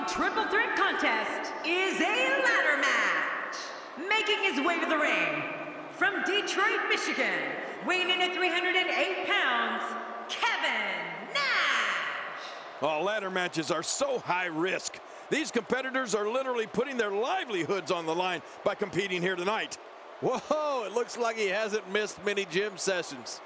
following triple threat contest is a ladder match. Making his way to the ring, from Detroit, Michigan, weighing in at 308 pounds, Kevin Nash. Oh, ladder matches are so high risk. These competitors are literally putting their livelihoods on the line by competing here tonight. Whoa, it looks like he hasn't missed many gym sessions.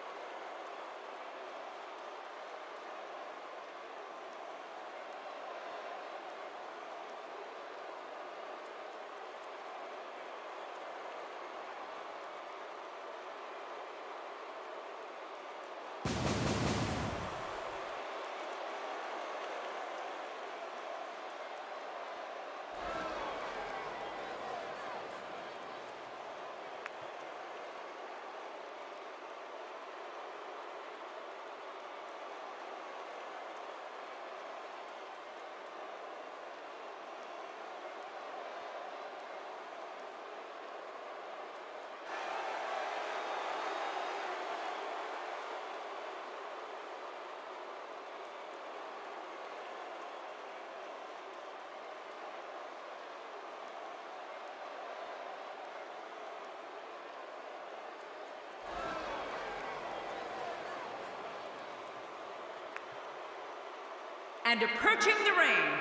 And approaching the ring,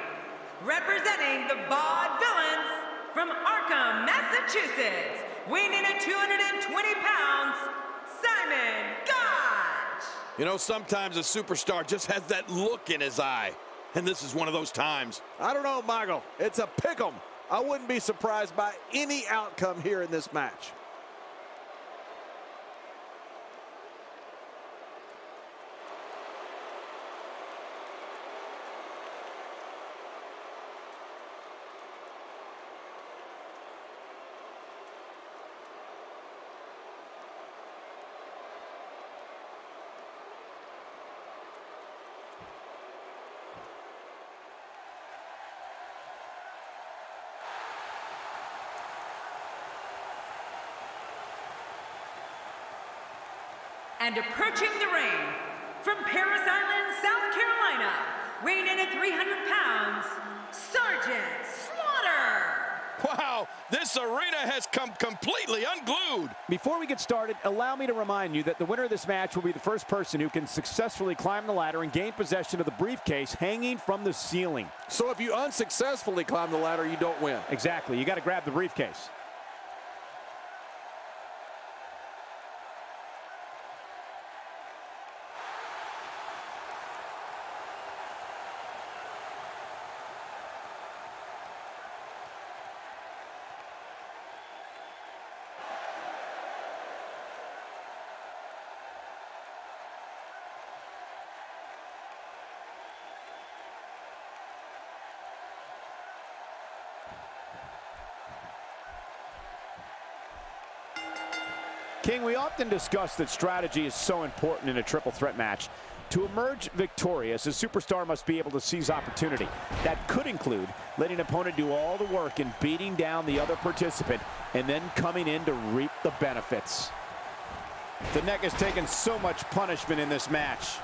representing the Vaudevillains from Arkham, Massachusetts, weighing in at 220 pounds, Simon Gotch. You know, sometimes a superstar just has that look in his eye. And this is one of those times. I don't know, Michael. It's a pick 'em. I wouldn't be surprised by any outcome here in this match. And approaching the ring, from Paris Island, South Carolina, weighing in at 300 pounds, SGT.Slaughter. Wow, this arena has come completely unglued. Before we get started, allow me to remind you that the winner of this match will be the first person who can successfully climb the ladder and gain possession of the briefcase hanging from the ceiling. So if you unsuccessfully climb the ladder, you don't win. Exactly. You got to grab the briefcase. King, we often discuss that strategy is so important in a triple threat match. To emerge victorious, a superstar must be able to seize opportunity. That could include letting an opponent do all the work and beating down the other participant and then coming in to reap the benefits. The neck has taken so much punishment in this match.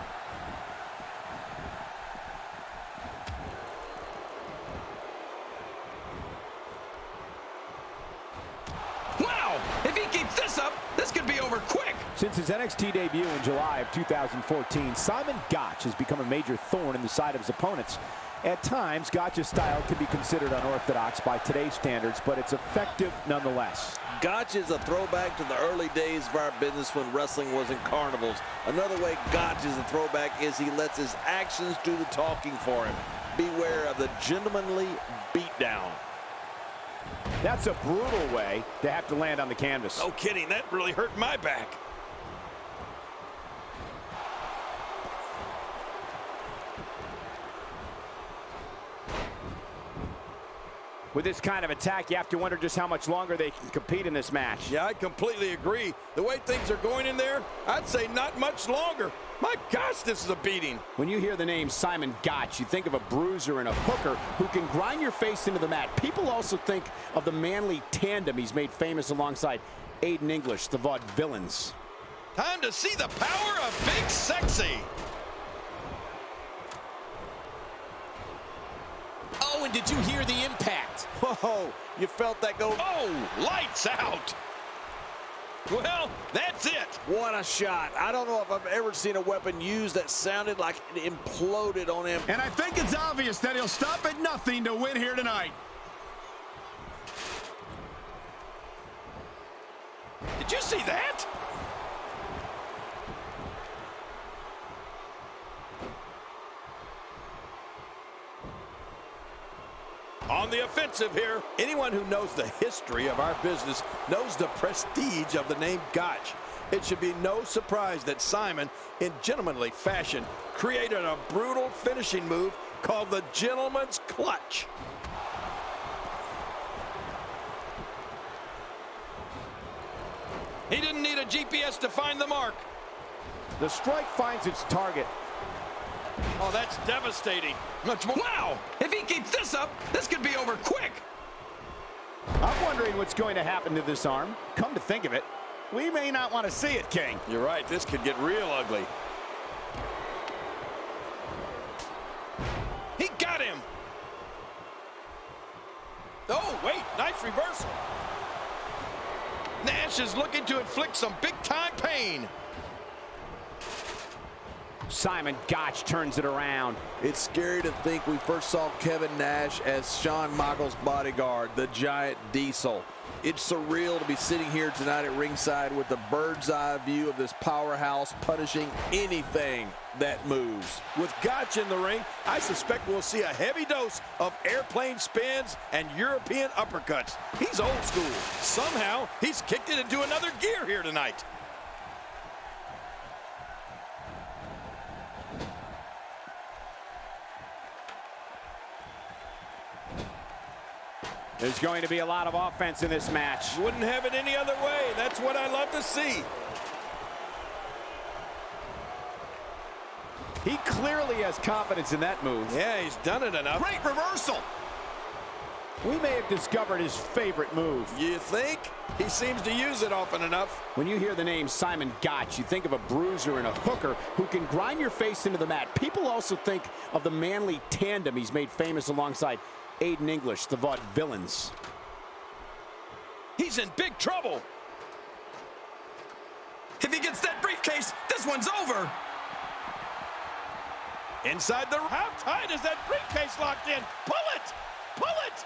Since his NXT debut in July of 2014, Simon Gotch has become a major thorn in the side of his opponents. At times, Gotch's style can be considered unorthodox by today's standards, but it's effective nonetheless. Gotch is a throwback to the early days of our business when wrestling was in carnivals. Another way Gotch is a throwback is he lets his actions do the talking for him. Beware of the gentlemanly beatdown. That's a brutal way to have to land on the canvas. No kidding, that really hurt my back. With this kind of attack, you have to wonder just how much longer they can compete in this match. Yeah, I completely agree. The way things are going in there, I'd say not much longer. My gosh, this is a beating. When you hear the name Simon Gotch, you think of a bruiser and a hooker who can grind your face into the mat. People also think of the manly tandem he's made famous alongside Aiden English, the Vaudevillains. Time to see the power of Big Sexy. Oh, and did you hear the impact? Whoa, you felt that go. Oh, lights out. Well, that's it. What a shot. I don't know if I've ever seen a weapon used that sounded like it imploded on him. And I think it's obvious that he'll stop at nothing to win here tonight. Did you see that? On the offensive here. Anyone who knows the history of our business knows the prestige of the name Gotch. It should be no surprise that Simon, in gentlemanly fashion, created a brutal finishing move called the Gentleman's Clutch. He didn't need a GPS to find the mark. The strike finds its target. Oh, that's devastating. Much more. Wow! If he keeps this up, this could be over quick. I'm wondering what's going to happen to this arm. Come to think of it, we may not want to see it, King. You're right. This could get real ugly. He got him. Oh, wait. Nice reversal. Nash is looking to inflict some big-time pain. Simon Gotch turns it around. It's scary to think we first saw Kevin Nash as Shawn Michaels' bodyguard, the Giant Diesel. It's surreal to be sitting here tonight at ringside with the bird's eye view of this powerhouse punishing anything that moves. With Gotch in the ring, I suspect we'll see a heavy dose of airplane spins and European uppercuts. He's old school. Somehow, he's kicked it into another gear here tonight. There's going to be a lot of offense in this match. Wouldn't have it any other way. That's what I love to see. He clearly has confidence in that move. Yeah, he's done it enough. Great reversal. We may have discovered his favorite move. You think? He seems to use it often enough. When you hear the name Simon Gotch, you think of a bruiser and a hooker who can grind your face into the mat. People also think of the manly tandem he's made famous alongside Aiden English, the Vaudevillains. He's in big trouble. If he gets that briefcase, this one's over. Inside the... How tight is that briefcase locked in? Pull it! Pull it!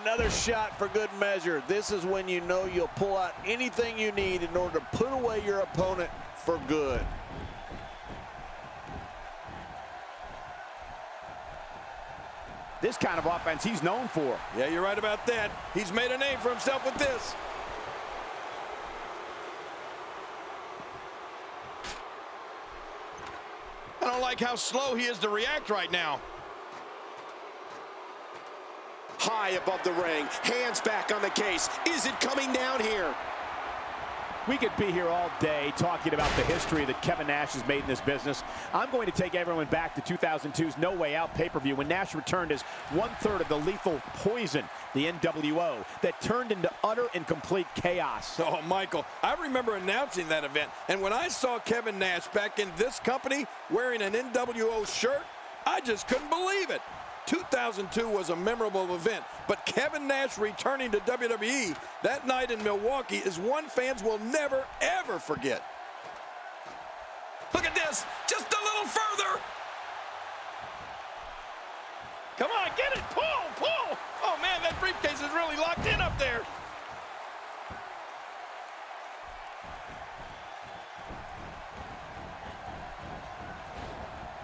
Another shot for good measure. This is when you know you'll pull out anything you need in order to put away your opponent for good. This kind of offense he's known for. Yeah, you're right about that. He's made a name for himself with this. I don't like how slow he is to react right now. High above the ring, hands back on the case. Is it coming down here? We could be here all day talking about the history that Kevin Nash has made in this business. I'm going to take everyone back to 2002's No Way Out pay-per-view when Nash returned as one-third of the Lethal Poison, the NWO, that turned into utter and complete chaos. Oh, Michael, I remember announcing that event, and when I saw Kevin Nash back in this company wearing an NWO shirt, I just couldn't believe it. 2002 was a memorable event, but Kevin Nash returning to WWE that night in Milwaukee is one fans will never, ever forget. Look at this, just a little further. Come on, get it, pull, pull. Oh man, that briefcase is really locked in up there.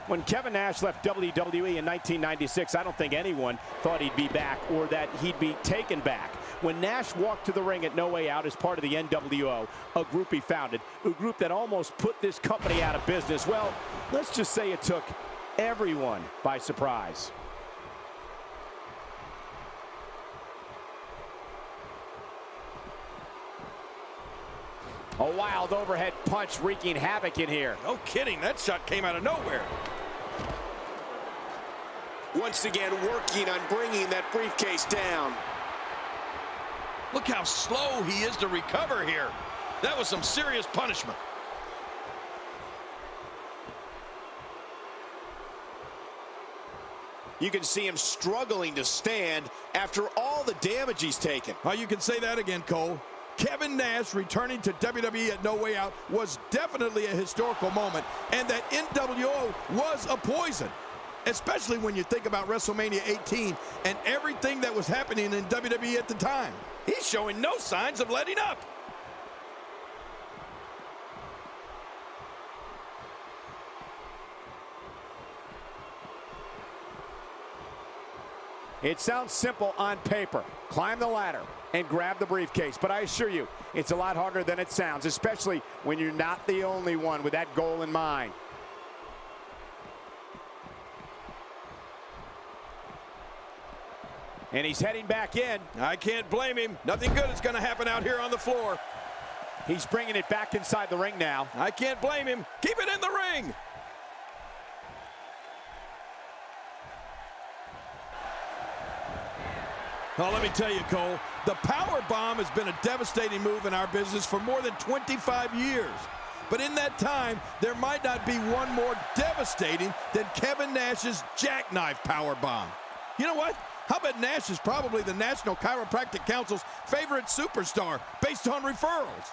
When Kevin Nash left WWE in 1996, I don't think anyone thought he'd be back or that he'd be taken back. When Nash walked to the ring at No Way Out as part of the NWO, a group he founded, a group that almost put this company out of business, well, let's just say it took everyone by surprise. A wild overhead punch wreaking havoc in here. No kidding, that shot came out of nowhere. Once again, working on bringing that briefcase down. Look how slow he is to recover here. That was some serious punishment. You can see him struggling to stand after all the damage he's taken. Oh, you can say that again, Cole. Kevin Nash returning to WWE at No Way Out was definitely a historical moment, and that NWO was a poison, especially when you think about WrestleMania 18 and everything that was happening in WWE at the time. He's showing no signs of letting up. It sounds simple on paper. Climb the ladder and grab the briefcase. But I assure you, it's a lot harder than it sounds, especially when you're not the only one with that goal in mind. And he's heading back in. I can't blame him. Nothing good is going to happen out here on the floor. He's bringing it back inside the ring now. I can't blame him. Keep it in the ring. Oh, let me tell you, Cole, the power bomb has been a devastating move in our business for more than 25 years. But in that time, there might not be one more devastating than Kevin Nash's jackknife power bomb. You know what? How about Nash is probably the National Chiropractic Council's favorite superstar based on referrals.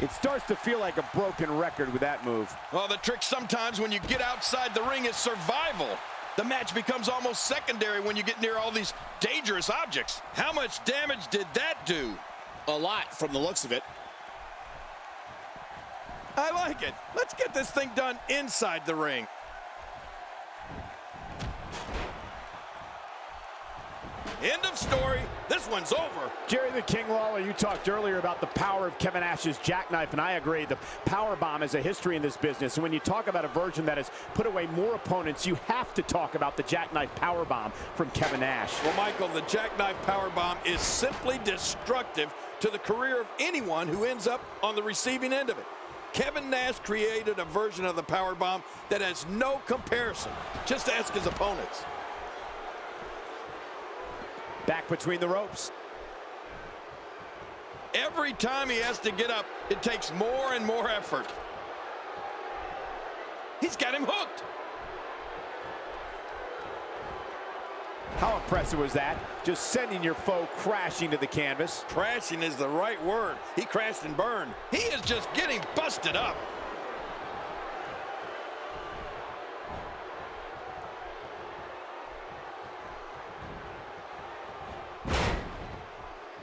It starts to feel like a broken record with that move. Well, the trick sometimes when you get outside the ring is survival. The match becomes almost secondary when you get near all these dangerous objects. How much damage did that do? A lot from the looks of it. I like it. Let's get this thing done inside the ring. End of story. This one's over. Jerry the King Lawler, you talked earlier about the power of Kevin Nash's jackknife, and I agree. The power bomb has a history in this business, and when you talk about a version that has put away more opponents, you have to talk about the jackknife power bomb from Kevin Nash. Well, Michael, the jackknife power bomb is simply destructive to the career of anyone who ends up on the receiving end of it. Kevin Nash created a version of the power bomb that has no comparison. Just ask his opponents. Back between the ropes. Every time he has to get up, it takes more and more effort. He's got him hooked. How impressive was that? Just sending your foe crashing to the canvas. Crashing is the right word. He crashed and burned. He is just getting busted up.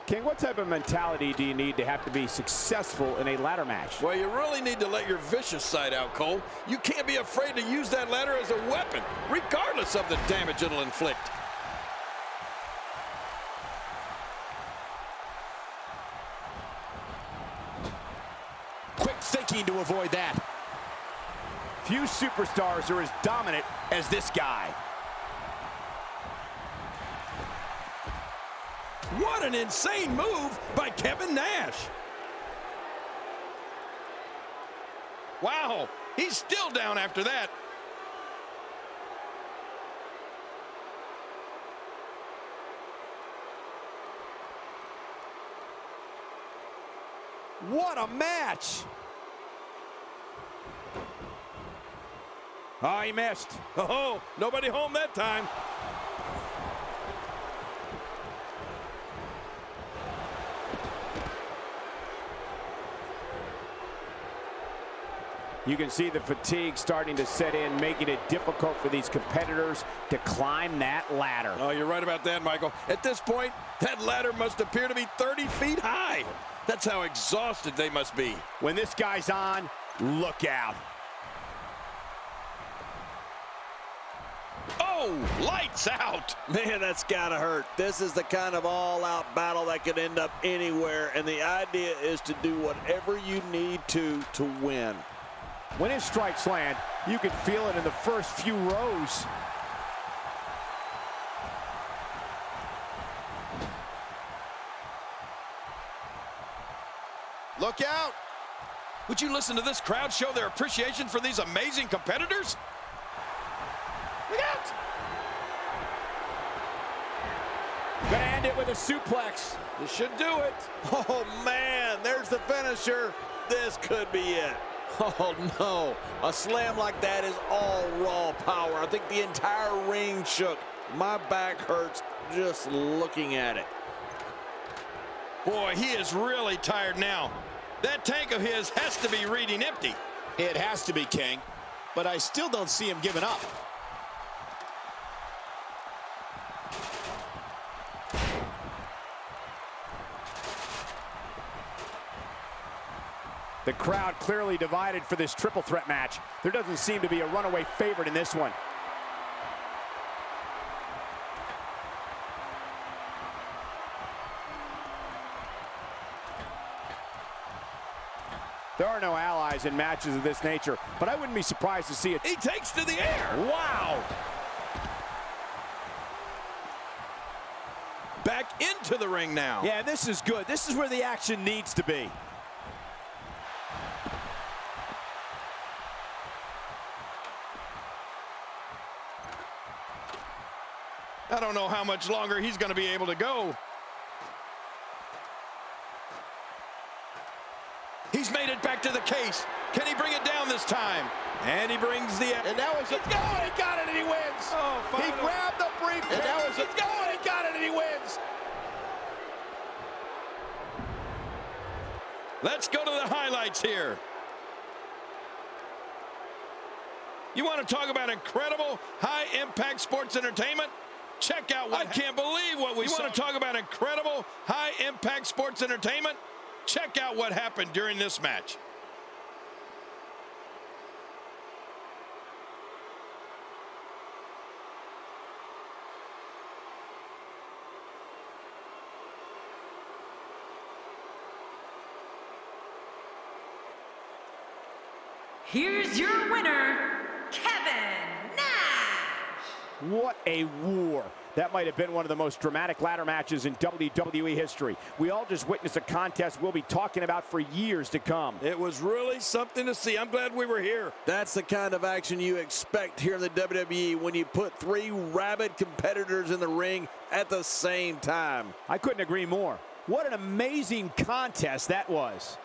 King, what type of mentality do you need to have to be successful in a ladder match? Well, you really need to let your vicious side out, Cole. You can't be afraid to use that ladder as a weapon, regardless of the damage it'll inflict. Quick thinking to avoid that. Few superstars are as dominant as this guy. What an insane move by Kevin Nash. Wow, he's still down after that. What a match! Oh, he missed. Oh, nobody home that time. You can see the fatigue starting to set in, making it difficult for these competitors to climb that ladder. Oh, you're right about that, Michael. At this point, that ladder must appear to be 30 feet high. That's how exhausted they must be. When this guy's on, look out. Oh, lights out. Man, that's gotta hurt. This is the kind of all-out battle that could end up anywhere, and the idea is to do whatever you need to win. When his strikes land, you can feel it in the first few rows. Look out. Would you listen to this crowd show their appreciation for these amazing competitors? Look out. Gonna end it with a suplex. This should do it. Oh, man, there's the finisher. This could be it. Oh, no. A slam like that is all raw power. I think the entire ring shook. My back hurts just looking at it. Boy, he is really tired now. That tank of his has to be reading empty. It has to be, King, but I still don't see him giving up. The crowd clearly divided for this triple threat match. There doesn't seem to be a runaway favorite in this one. There are no allies in matches of this nature, but I wouldn't be surprised to see it. He takes to the air. Wow! Back into the ring now. Yeah, this is good. This is where the action needs to be. I don't know how much longer he's going to be able to go. He's made it back to the case. Can he bring it down this time? And he brings the... And that was He's going, he got it, and he wins. Oh, He final. grabbed the briefcase. And that was He's going, he got it, and he wins. Let's go to the highlights here. You want to talk about incredible high-impact sports entertainment? Check out what... I can't believe what we saw. You want to talk about incredible high-impact sports entertainment? Check out what happened during this match. Here's your winner, Kevin Nash. What a war. That might have been one of the most dramatic ladder matches in WWE history. We all just witnessed a contest we'll be talking about for years to come. It was really something to see. I'm glad we were here. That's the kind of action you expect here in the WWE when you put three rabid competitors in the ring at the same time. I couldn't agree more. What an amazing contest that was.